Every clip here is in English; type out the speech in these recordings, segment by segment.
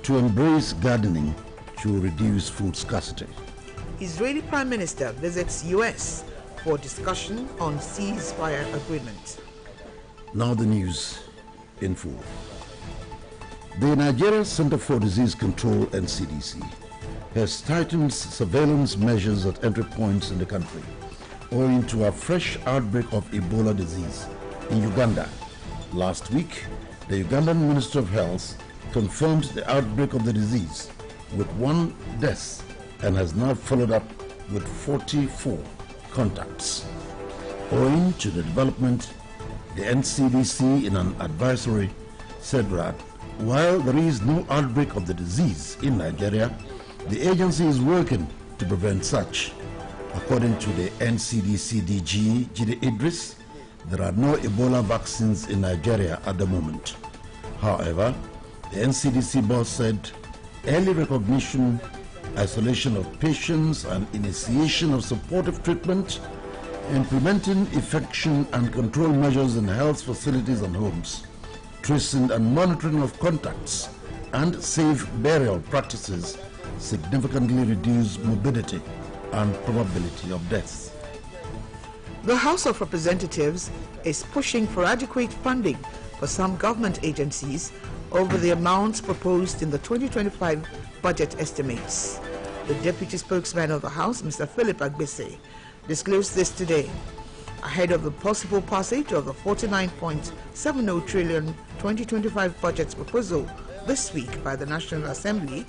to embrace gardening to reduce food scarcity. Israeli Prime Minister visits U.S. for discussion on ceasefire agreement. Now the news in full. The Nigeria Center for Disease Control, NCDC, has tightened surveillance measures at entry points in the country owing to a fresh outbreak of Ebola disease in Uganda. Last week, the Ugandan Minister of Health confirmed the outbreak of the disease with 1 death and has now followed up with 44 contacts. Owing to the development, the NCDC in an advisory said that while there is no outbreak of the disease in Nigeria, the agency is working to prevent such. According to the NCDC DG, Jide Idris, there are no Ebola vaccines in Nigeria at the moment. However, the NCDC boss said early recognition, isolation of patients and initiation of supportive treatment, implementing infection and control measures in health facilities and homes, tracing and monitoring of contacts, and safe burial practices significantly reduce morbidity and probability of death. The House of Representatives is pushing for adequate funding for some government agencies over the amounts proposed in the 2025 budget estimates. The deputy spokesman of the House, Mr. Philip Agbedotun, disclosed this today ahead of the possible passage of the 49.70 trillion 2025 budget proposal this week by the National Assembly.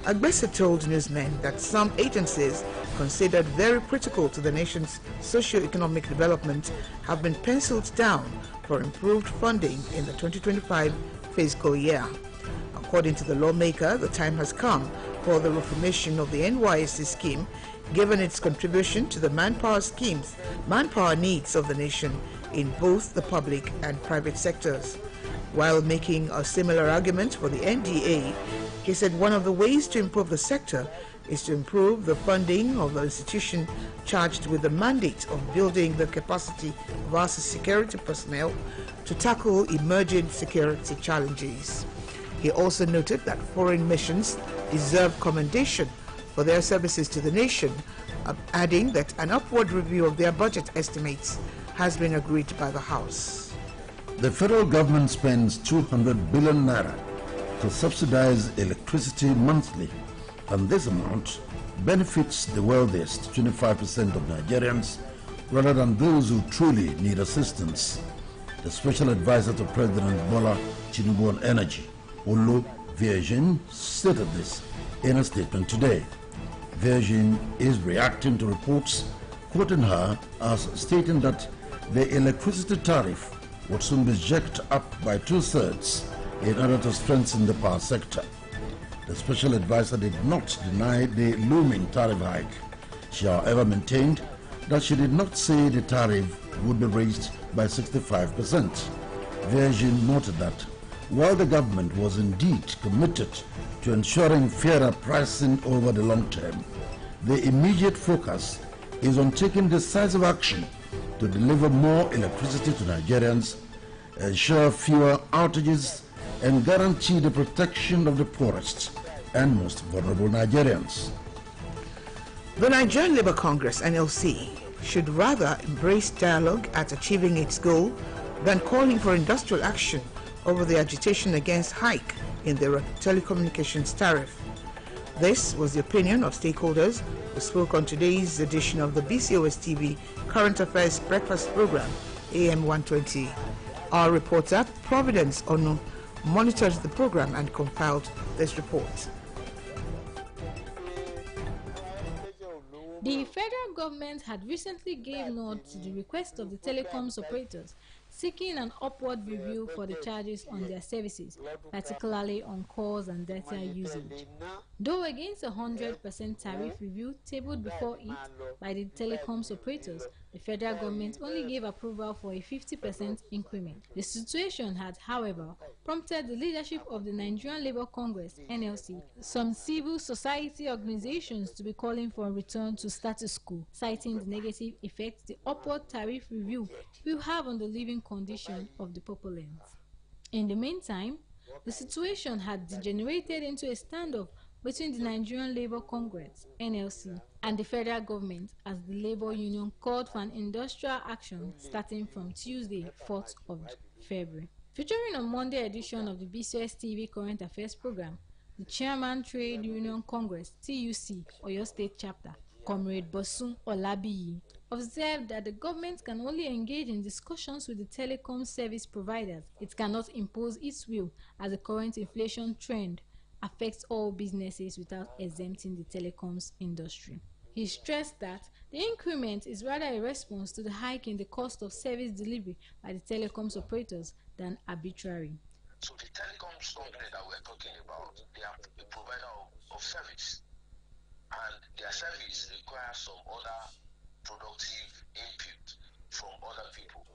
Agbedotun told newsmen that some agencies considered very critical to the nation's socio-economic development have been penciled down for improved funding in the 2025 fiscal year. According to the lawmaker, the time has come for the reformation of the NYSC scheme, given its contribution to the manpower needs of the nation in both the public and private sectors. While making a similar argument for the NDA, he said one of the ways to improve the sector is to improve the funding of the institution charged with the mandate of building the capacity of our security personnel to tackle emerging security challenges. He also noted that foreign missions deserve commendation for their services to the nation, adding that an upward review of their budget estimates has been agreed by the House. The federal government spends 200 billion naira to subsidize electricity monthly, and this amount benefits the wealthiest 25% of Nigerians rather than those who truly need assistance. The special advisor to President Bola Tinubu on Energy, Olo Virgin, stated this in a statement today. Virgin is reacting to reports quoting her as stating that the electricity tariff would soon be jacked up by 2/3 in order to strengthen the power sector. The special advisor did not deny the looming tariff hike. She, however, maintained that she did not say the tariff would be raised by 65%. Virgin noted that while the government was indeed committed to ensuring fairer pricing over the long term, the immediate focus is on taking decisive action to deliver more electricity to Nigerians, ensure fewer outages, and guarantee the protection of the poorest and most vulnerable Nigerians. The Nigerian Labour Congress, NLC, should rather embrace dialogue at achieving its goal than calling for industrial action over the agitation against hike in the telecommunications tariff. This was the opinion of stakeholders who spoke on today's edition of the BCOS TV Current Affairs Breakfast Program, AM 120. Our reporter, Providence Onu, monitored the program and compiled this report. The federal government had recently gave nod to the request of the telecoms operators seeking an upward review for the charges on their services, particularly on calls and data usage. Though against a 100% tariff review tabled before it by the telecoms operators, the federal government only gave approval for a 50% increment. The situation had, however, prompted the leadership of the Nigerian Labour Congress, NLC, some civil society organizations to be calling for a return to status quo, citing the negative effects the upward tariff review will have on the living condition of the populace. In the meantime, the situation had degenerated into a standoff between the Nigerian Labour Congress (NLC) and the federal government as the labor union called for an industrial action starting from Tuesday, 4th of February. Featuring on Monday edition of the BCS TV Current Affairs program, the Chairman Trade Union Congress (TUC) Oyo State Chapter, Comrade Bosun Olabiyi, observed that the government can only engage in discussions with the telecom service providers. It cannot impose its will as the current inflation trend affects all businesses without exempting the telecoms industry. He stressed that the increment is rather a response to the hike in the cost of service delivery by the telecoms operators than arbitrary. So the telecoms company that we're talking about, they are a provider of service, and their service requires some other productive input from other people.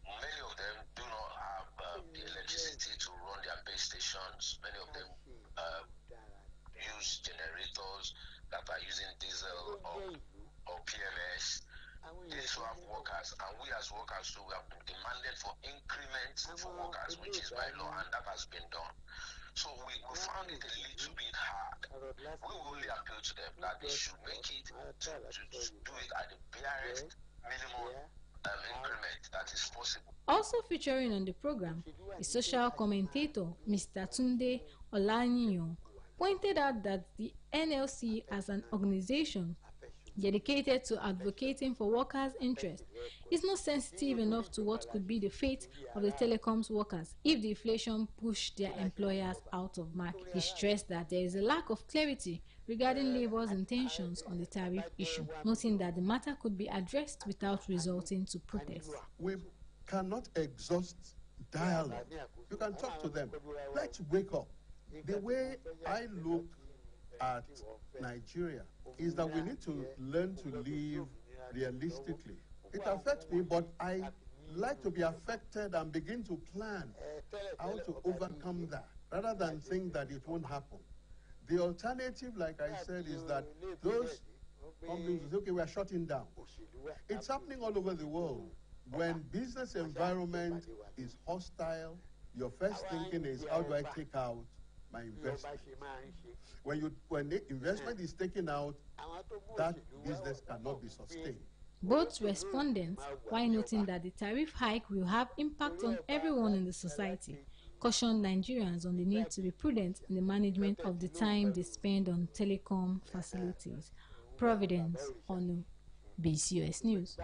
Many of them do not have the electricity to run their base stations. Many of them use generators that are using diesel or PMS. They also have workers, and we as workers too, we have been demanded for increments for workers, which is by law, and that has been done. So we found it a little bit hard. We will only appeal to them that they should make it to do it at the barest minimum increment that is possible. Also featuring on the program, a social commentator, Mr. Tunde Olaniyan, pointed out that the NLC as an organization dedicated to advocating for workers' interests is not sensitive enough to what could be the fate of the telecoms workers if the inflation pushed their employers out of market. He stressed that there is a lack of clarity regarding labor's intentions on the tariff issue, noting that the matter could be addressed without resulting to protests. We cannot exhaust dialogue. You can talk to them. Let's wake up. The way I look at Nigeria is that we need to learn to live realistically. It affects me, but I like to be affected and begin to plan how to overcome that, rather than think that it won't happen. The alternative, like I said, is that those companies say, okay, we are shutting down. It's happening all over the world. When business environment is hostile, your first thinking is, how do I take out my investment? When the investment is taken out, that business cannot be sustained. Both respondents, while noting that the tariff hike will have impact on everyone in the society, cautioned Nigerians on the need to be prudent in the management of the time they spend on telecom facilities. Providence Onu, BCS News.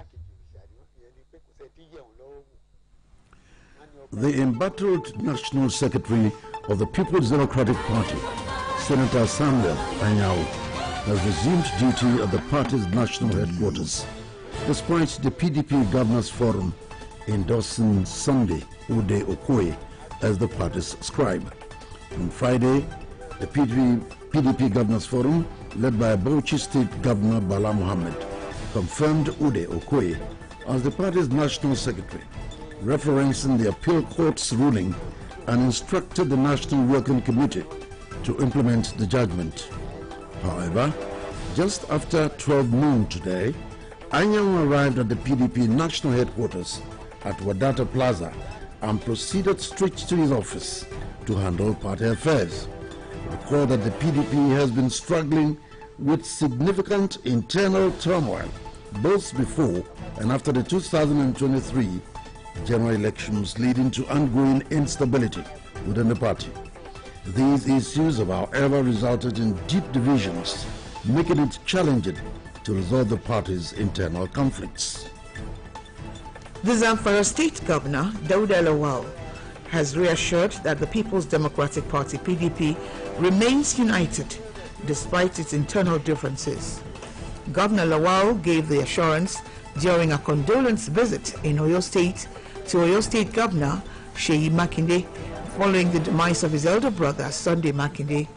The embattled National Secretary of the People's Democratic Party, Senator Samuel Anyao, has resumed duty at the party's national headquarters, despite the PDP Governors Forum endorsing Sunday Ude Okoye as the party's scribe. On Friday, the PDP Governors Forum, led by Bauchi State Governor Bala Mohammed, confirmed Ude Okoye as the party's national secretary, referencing the appeal court's ruling, and instructed the National Working Committee to implement the judgment. However, just after 12 noon today, Anyang arrived at the PDP national headquarters at Wadata Plaza and proceeded straight to his office to handle party affairs. Recall that the PDP has been struggling with significant internal turmoil both before and after the 2023 general elections, leading to ongoing instability within the party. These issues have, however, resulted in deep divisions, making it challenging to resolve the party's internal conflicts. The Zamfara State Governor, Dauda Lawal, has reassured that the People's Democratic Party, PDP, remains united despite its internal differences. Governor Lawal gave the assurance during a condolence visit in Oyo State to Oyo State Governor Seyi Makinde following the demise of his elder brother Sunday Makinde.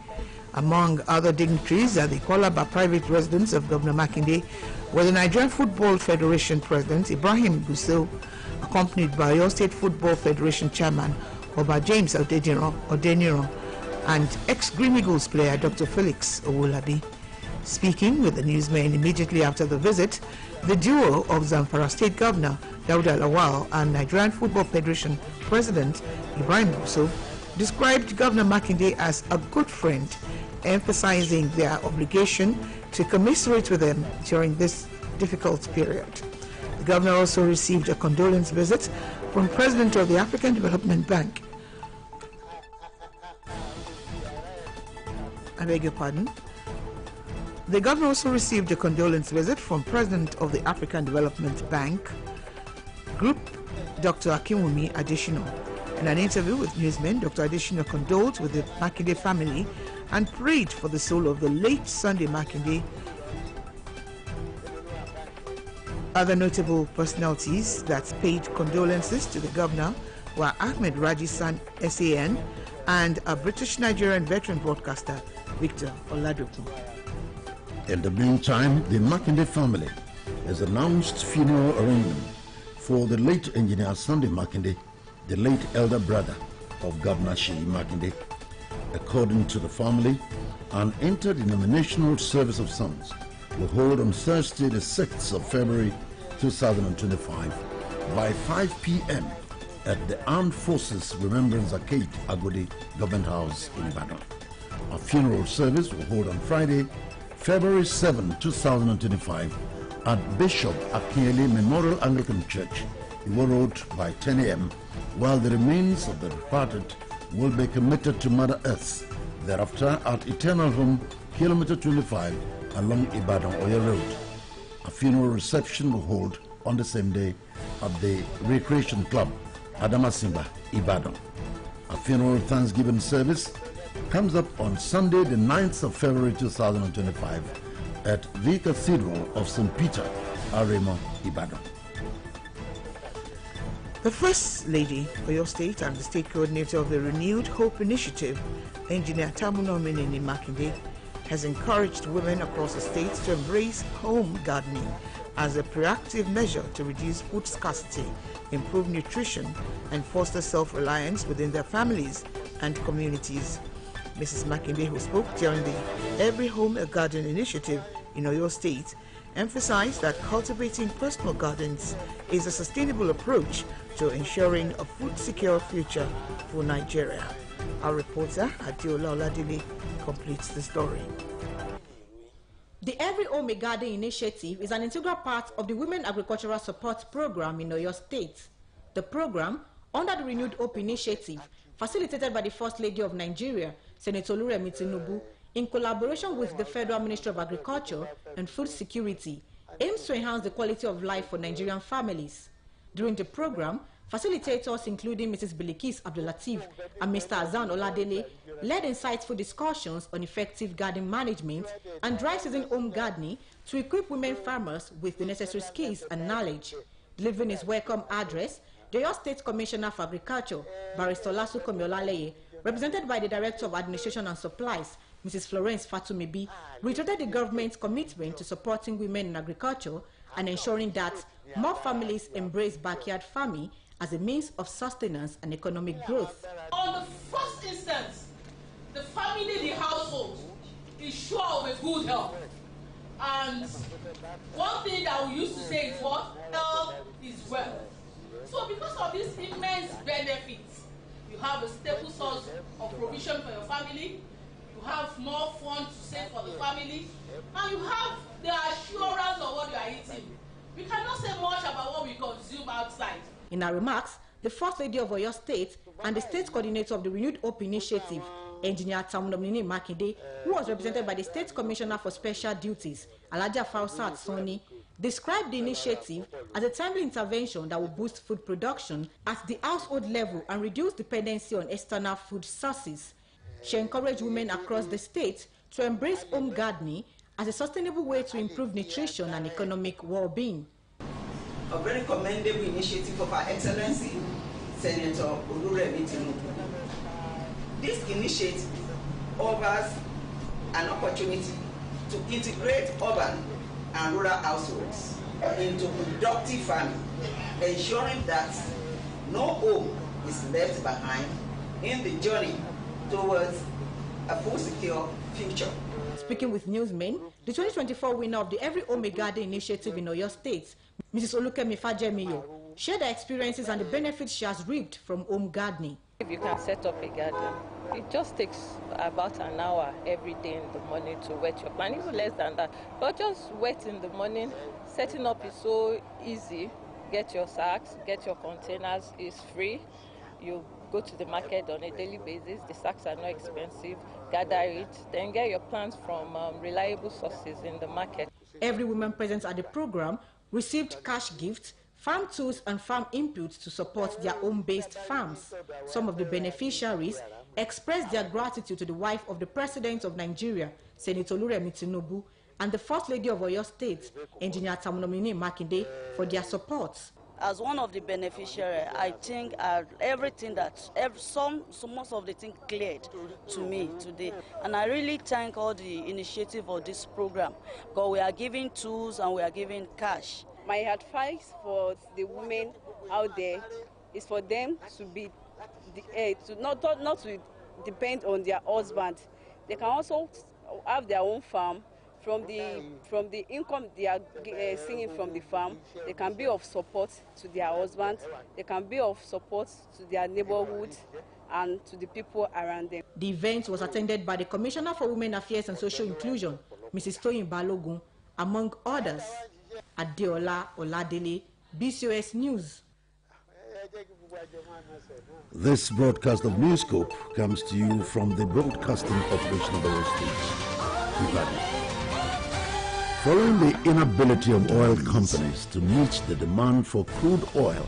Among other dignitaries at the Kolaba private residence of Governor Makinde were the Nigerian Football Federation President Ibrahim Gusau, accompanied by Oyo State Football Federation Chairman Oba James Odeniro and ex-Green Eagles player Dr. Felix Owolabi. Speaking with the newsmen immediately after the visit, the duo of Zamfara State Governor Dauda Lawal and Nigerian Football Federation President Ibrahim Gusau described Governor Makinde as a good friend, emphasizing their obligation to commiserate with them during this difficult period. The governor also received a condolence visit from President of the African Development Bank. I beg your pardon. The governor also received a condolence visit from President of the African Development Bank Group, Dr. Akinwumi Adesina. In an interview with newsmen, Dr. Adesina condoled with the Makinde family and prayed for the soul of the late Sunday Makinde. Other notable personalities that paid condolences to the governor were Ahmed Raji San SAN and a British-Nigerian veteran broadcaster, Victor Oladokun. In the meantime, the Makinde family has announced funeral arrangement for the late engineer Sunday Makinde, the late elder brother of Governor Sheyi Makinde. According to the family, an interdenominational service of sons will hold on Thursday the 6th of February 2025 by 5 p.m. at the Armed Forces Remembrance Arcade, Agodi Government House in Ibadan. A funeral service will hold on Friday, February 7, 2025 at Bishop Akinyele Memorial Anglican Church, Iwo Road by 10 a.m., while the remains of the departed will be committed to Mother Earth thereafter at Eternal Home, Kilometer 25 along Ibadan-Oyo Road. A funeral reception will hold on the same day at the Recreation Club, Adamasimba, Ibadan. A funeral Thanksgiving service comes up on Sunday, the 9th of February 2025 at the Cathedral of St. Peter, Aremo, Ibadan. The First Lady of your state and the state coordinator of the Renewed Hope Initiative, Engineer Tamunomini Makinde, has encouraged women across the state to embrace home gardening as a proactive measure to reduce food scarcity, improve nutrition, and foster self-reliance within their families and communities. Mrs. Makinde, who spoke during the Every Home a Garden initiative in Oyo State, emphasized that cultivating personal gardens is a sustainable approach to ensuring a food-secure future for Nigeria. Our reporter, Adiola Oladile, completes the story. The Every Home a Garden initiative is an integral part of the Women Agricultural Support Program in Oyo State. The program, under the Renewed Hope Initiative, facilitated by the First Lady of Nigeria, Senator Oluremi Tinubu, in collaboration with the Federal Ministry of Agriculture and Food Security, aims to enhance the quality of life for Nigerian families. During the program, facilitators including Mrs. Bilikis Abdulatif and Mr. Azan Oladele led insightful discussions on effective garden management and dry season home gardening to equip women farmers with the necessary skills and knowledge. Delivering his welcome address, the Oyo State Commissioner for Agriculture, Barrister Olasukomi Olaleye, represented by the Director of Administration and Supplies, Mrs. Florence Fatumibi, reiterated the government's commitment to supporting women in agriculture and ensuring that more families embrace backyard farming as a means of sustenance and economic growth. On the first instance, the family, the household, is sure of a good health. And one thing that we used to say is what? Health is wealth. So because of these immense benefits, you have a stable source of provision for your family, you have more funds to save for the family, and you have the assurance of what you are eating. We cannot say much about what we consume outside. In her remarks, the First Lady of Oyo State and the State Coordinator of the Renewed Hope Initiative, Engineer Tamunomini Makinde, who was represented by the State Commissioner for Special Duties, Alhaja Fausat Soni, described the initiative as a timely intervention that will boost food production at the household level and reduce dependency on external food sources. She encouraged women across the state to embrace home gardening as a sustainable way to improve nutrition and economic well-being. A very commendable initiative of Her Excellency, Senator Oluremi Tinubu. This initiative offers an opportunity to integrate urban and rural households into productive farming, ensuring that no home is left behind in the journey towards a food secure future. Speaking with newsmen, the 2024 winner of the Every Home a Garden initiative in Oyo State, Mrs. Olukemi Fajemiyo, shared her experiences and the benefits she has reaped from home gardening. If you can set up a garden, it just takes about an hour every day in the morning to wet your plant, even less than that. But just wet in the morning, setting up is so easy. Get your sacks, get your containers, it's free. You go to the market on a daily basis, the sacks are not expensive, gather it, then get your plants from reliable sources in the market. Every woman present at the program received cash gifts, farm tools and farm inputs to support their home-based farms. Some of the beneficiaries expressed their gratitude to the wife of the President of Nigeria, Senator Oluremi Tinubu, and the First Lady of Oyo State, Engineer Tamunomini Makinde, for their support. As one of the beneficiaries, I think everything most of the things cleared to me today. And I really thank all the initiative of this program, because we are giving tools and we are giving cash. My advice for the women out there is for them to be not to depend on their husband. They can also have their own farm. From the income they are seeing from the farm, they can be of support to their husband, they can be of support to their neighborhood and to the people around them. The event was attended by the Commissioner for Women Affairs and Social Inclusion, Mrs. Toyin Balogun, among others. Adeola Oladele, BCOS News. This broadcast of Newscope comes to you from the Broadcasting Corporation of Oyo State, Ibadan. Following the inability of oil companies to meet the demand for crude oil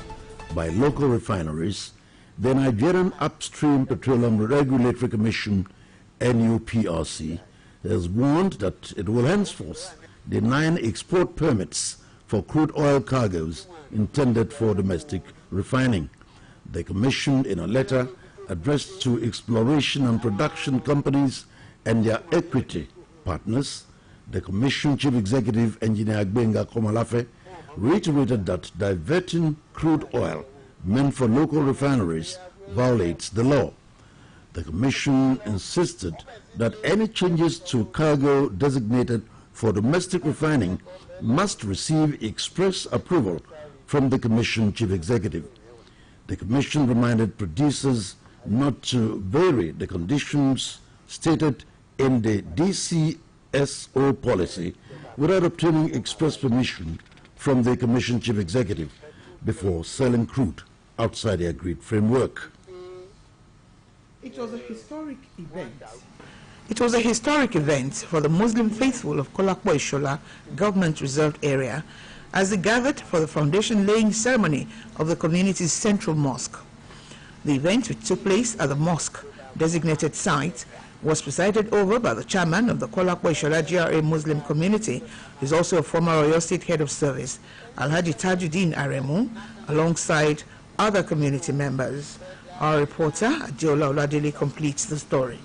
by local refineries, the Nigerian Upstream Petroleum Regulatory Commission, NUPRC, has warned that it will henceforth deny export permits for crude oil cargoes intended for domestic refining. The Commission, in a letter addressed to exploration and production companies and their equity partners, the Commission Chief Executive Engineer Agbedotun reiterated that diverting crude oil meant for local refineries violates the law. The Commission insisted that any changes to cargo designated for domestic refining must receive express approval from the Commission Chief Executive. The Commission reminded producers not to vary the conditions stated in the DCSO policy without obtaining express permission from the Commission Chief Executive before selling crude outside the agreed framework. It was a historic event. It was a historic event for the Muslim faithful of Kolakpo Ishola Government Reserved Area as they gathered for the foundation laying ceremony of the community's central mosque. The event, which took place at the mosque designated site, was presided over by the chairman of the Kolakpo Ishola GRA Muslim community, who is also a former Oyo State head of service, Alhaji Tajuddin Aremu, alongside other community members. Our reporter, Adeola Oladele, completes the story.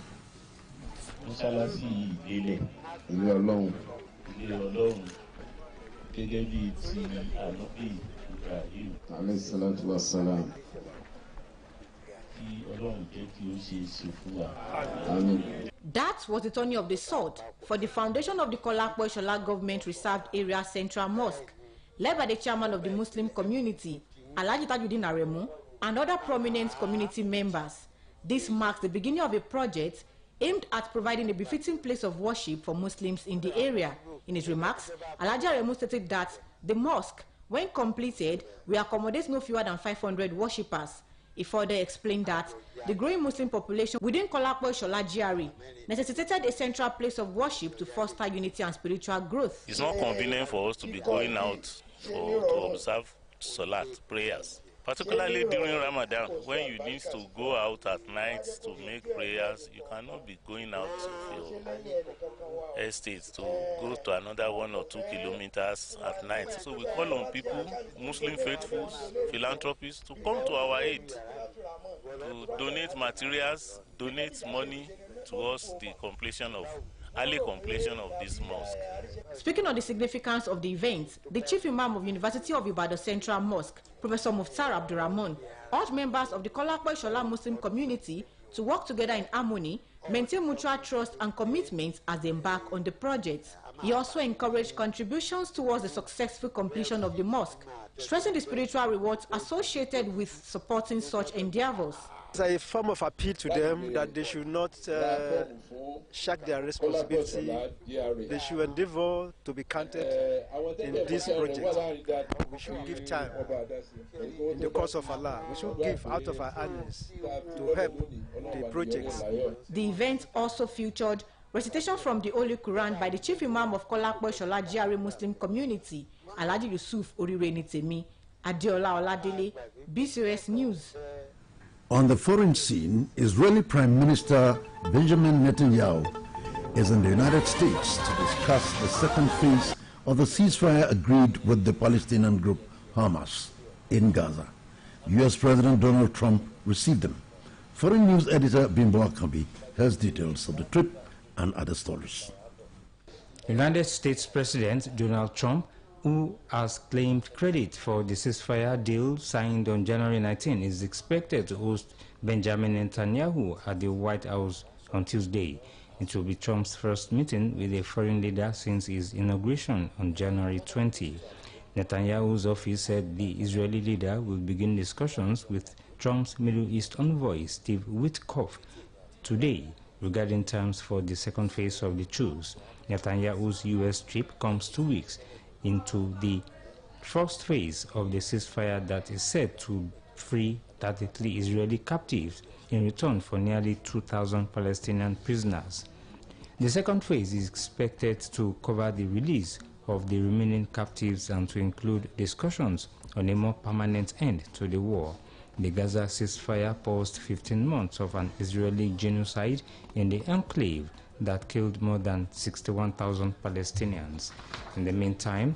That was the turning of the sword for the foundation of the Kolakpo Ishola Government Reserved Area Central Mosque, led by the chairman of the Muslim community, Alhaji Tajuddin Aremu, and other prominent community members. This marks the beginning of a project aimed at providing a befitting place of worship for Muslims in the area. In his remarks, Alhaji Aremu stated that the mosque, when completed, will accommodate no fewer than 500 worshippers. He further explained that the growing Muslim population within Kolakpo Ishola GRA necessitated a central place of worship to foster unity and spiritual growth. It's not convenient for us to be going out to observe Salat prayers, particularly during Ramadan, when you need to go out at night to make prayers. You cannot be going out of your estate to go to another 1 or 2 kilometers at night. So we call on people, Muslim faithfuls, philanthropists, to come to our aid, to donate materials, donate money towards the early completion of this mosque. Speaking on the significance of the event, the Chief Imam of University of Ibadan Central Mosque, Professor Muftar Abdurrahman, urged members of the Kolakpo Ishola Muslim community to work together in harmony, maintain mutual trust and commitment as they embark on the project. He also encouraged contributions towards the successful completion of the mosque, stressing the spiritual rewards associated with supporting such endeavors. It's a form of appeal to them that they should not shirk their responsibility. They should endeavor to be counted in this project. We should give time in the cause of Allah. We should give out of our earnings to help the projects. The event also featured recitation from the Holy Quran by the Chief Imam of Kolakbo Shola GRA Muslim Community, Alhaji Yusuf Orirenitemi, Adeola Oladele, BCOS News. On the foreign scene, Israeli Prime Minister Benjamin Netanyahu is in the United States to discuss the second phase of the ceasefire agreed with the Palestinian group Hamas in Gaza. U.S. President Donald Trump received them. Foreign News Editor Bimbo Akambi has details of the trip and other stories. United States President Donald Trump, who has claimed credit for the ceasefire deal signed on January 19, is expected to host Benjamin Netanyahu at the White House on Tuesday. It will be Trump's first meeting with a foreign leader since his inauguration on January 20. Netanyahu's office said the Israeli leader will begin discussions with Trump's Middle East envoy Steve Witkoff today regarding terms for the second phase of the truce. Netanyahu's U.S. trip comes 2 weeks into the first phase of the ceasefire that is set to free 33 Israeli captives in return for nearly 2,000 Palestinian prisoners. The second phase is expected to cover the release of the remaining captives and to include discussions on a more permanent end to the war. The Gaza ceasefire paused 15 months of an Israeli genocide in the enclave that killed more than 61,000 Palestinians. In the meantime,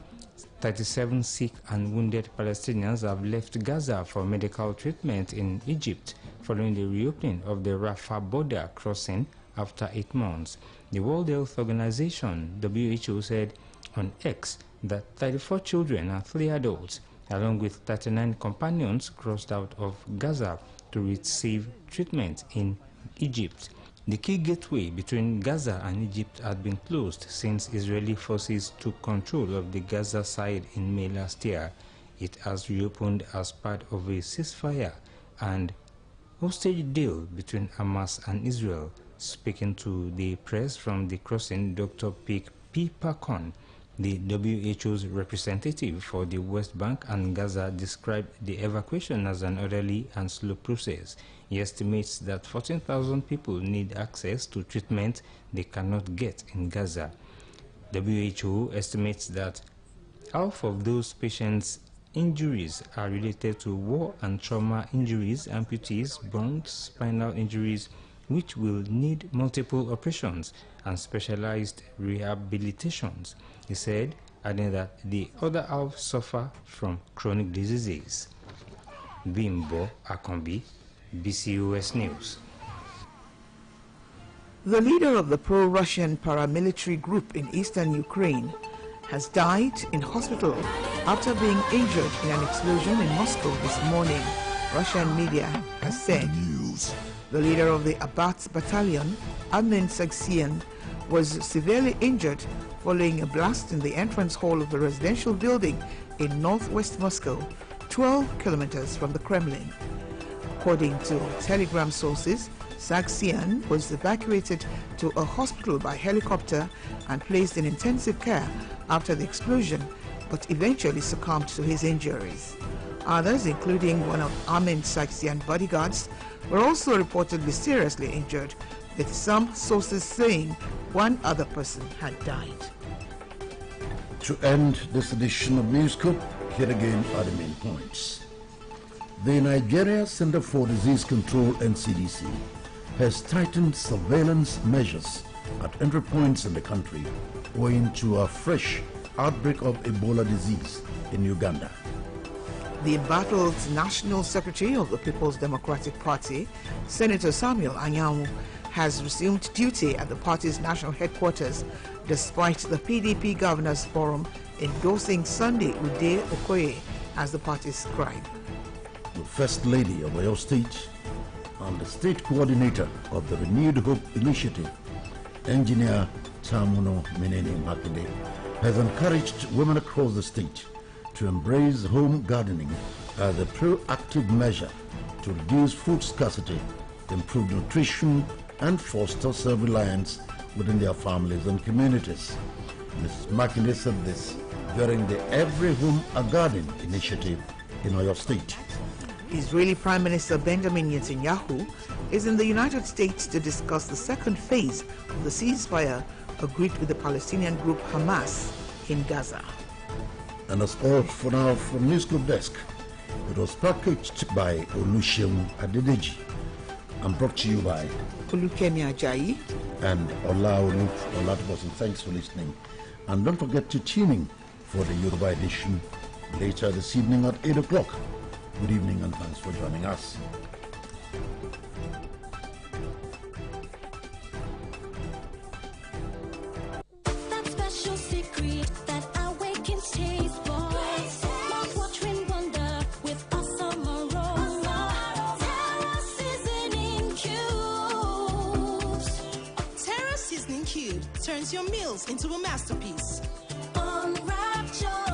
37 sick and wounded Palestinians have left Gaza for medical treatment in Egypt following the reopening of the Rafah border crossing after 8 months. The World Health Organization, WHO, said on X that 34 children and 3 adults, along with 39 companions, crossed out of Gaza to receive treatment in Egypt. The key gateway between Gaza and Egypt had been closed since Israeli forces took control of the Gaza side in May last year. It has reopened as part of a ceasefire and hostage deal between Hamas and Israel. Speaking to the press from the crossing, Dr. P. Pakon, the WHO's representative for the West Bank and Gaza, described the evacuation as an orderly and slow process. He estimates that 14,000 people need access to treatment they cannot get in Gaza. WHO estimates that half of those patients' injuries are related to war and trauma injuries, amputees, burns, spinal injuries, which will need multiple operations and specialized rehabilitations. He said, adding that the other half suffer from chronic diseases. Bimbo Akambi, BCOS News. The leader of the pro-Russian paramilitary group in eastern Ukraine has died in hospital after being injured in an explosion in Moscow this morning, Russian media has said. The leader of the Abbats battalion, Amin Sagsyan, was severely injured following a blast in the entrance hall of the residential building in northwest Moscow, 12 kilometers from the Kremlin. According to Telegram sources, Sagsyan was evacuated to a hospital by helicopter and placed in intensive care after the explosion, but eventually succumbed to his injuries. Others, including one of Amin Sagsyan's bodyguards, were also reportedly seriously injured, with some sources saying one other person had died. To end this edition of News Scoop, here again are the main points. The Nigeria Center for Disease Control, NCDC, has tightened surveillance measures at entry points in the country owing to a fresh outbreak of Ebola disease in Uganda. The embattled National Secretary of the People's Democratic Party, Senator Samuel Anyanwu, has resumed duty at the party's national headquarters despite the PDP Governors Forum endorsing Sunday Ude Okoye as the party's scribe. The First Lady of Oyo State and the State Coordinator of the Renewed Hope Initiative, Engineer Tamuno Menene Makinde, has encouraged women across the state to embrace home gardening as a proactive measure to reduce food scarcity, improve nutrition, and foster self-reliance within their families and communities. Mrs. Makinde said this during the Every Home a Garden initiative in Oyo State. Israeli Prime Minister Benjamin Netanyahu is in the United States to discuss the second phase of the ceasefire agreed with the Palestinian group Hamas in Gaza. And that's all for now from News Group Desk. It was packaged by Oluseun Adedeji and brought to you by Olukemi Ajayi and Olaolu Olatubosin. Thanks for listening. And don't forget to tune in for the Yoruba edition later this evening at 8 o'clock. Good evening and thanks for joining us. That special secret that awakens taste buds. Mouth-watering wonder with awesome aroma. Terra seasoning cubes. Terra seasoning cube turns your meals into a masterpiece. Unwrap your